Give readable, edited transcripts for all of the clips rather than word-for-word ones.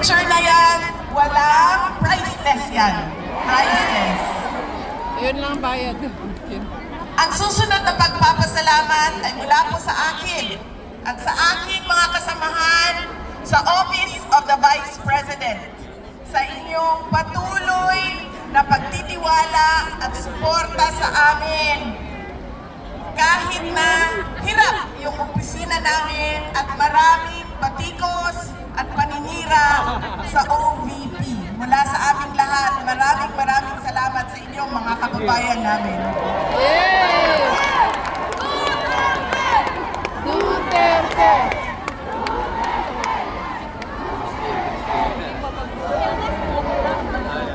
picture na yan, walang priceless yan. Priceless. Yun lang bayad. Ang susunod na pagpapasalamat ay mula po sa akin at sa aking mga kasamahan sa Office of the Vice President sa inyong patuloy na pagtitiwala at suporta sa amin. Kahit na hirap yung opisina namin at maraming batikos at paninira sa OVP. Mula sa aming lahat, maraming salamat sa inyong mga kababayan namin. Yay! Duterte!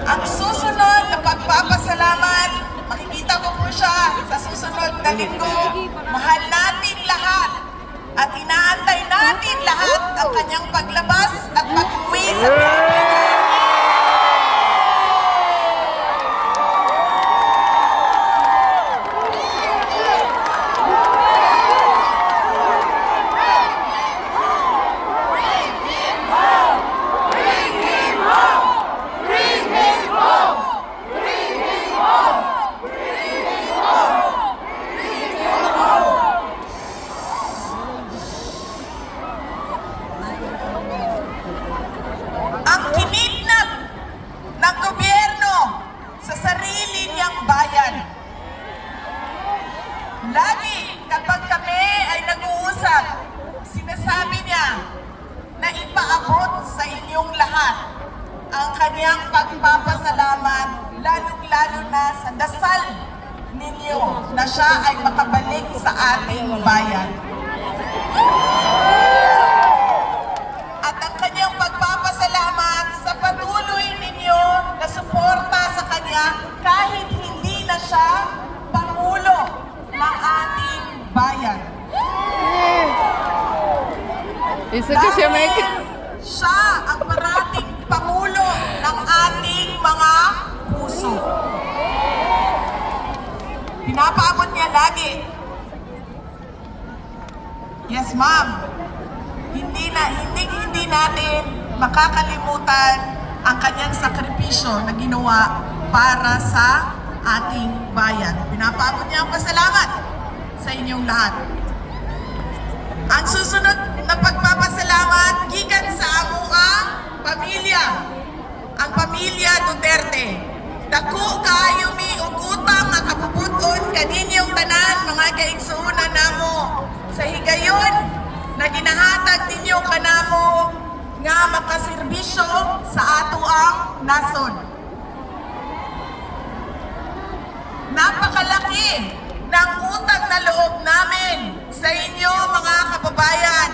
Ang susunod na pagpapasalamat, makikita ko po siya sa susunod na linggo. Mahal natin lahat at inaantay natin lahat ang kanyang paglabas at pag-uwi sa Pilipinas. Ang kinidnap ng gobyerno sa sarili niyang bayan. Lagi kapag kami ay nag-uusap, sinasabi niya na ipaabot sa inyong lahat ang kanyang pagpapasalamat, lalong-lalo na sa dasal ninyo na siya ay makabalik sa ating bayan. At ang kanyang pagpapasalamat sa patuloy ninyo na suporta sa kanya kahit hindi na siya Pangulo ng ating bayan. Isa ka siya, Mike. Siya ang parating Pangulo ng ating mga puso. Pinapaabot niya lagi. Yes, ma'am. Hindi natin makakalimutan ang kanyang sakripisyo na ginawa para sa ating bayan. Pinapaabot niya ang pasalamat sa inyong lahat. Ang susunod na pagpapasalamat gikan sa amuha pamilya, ang pamilya Duterte. Dako kaayo mi og utang nga kabubuton kaninyong tanan mga kaigsuonan namo sa higayon na ginahatag ninyo kanamo nga makaserbisyo sa ato ang nason. Napakalaki ng utang na loob namin sa inyo mga kababayan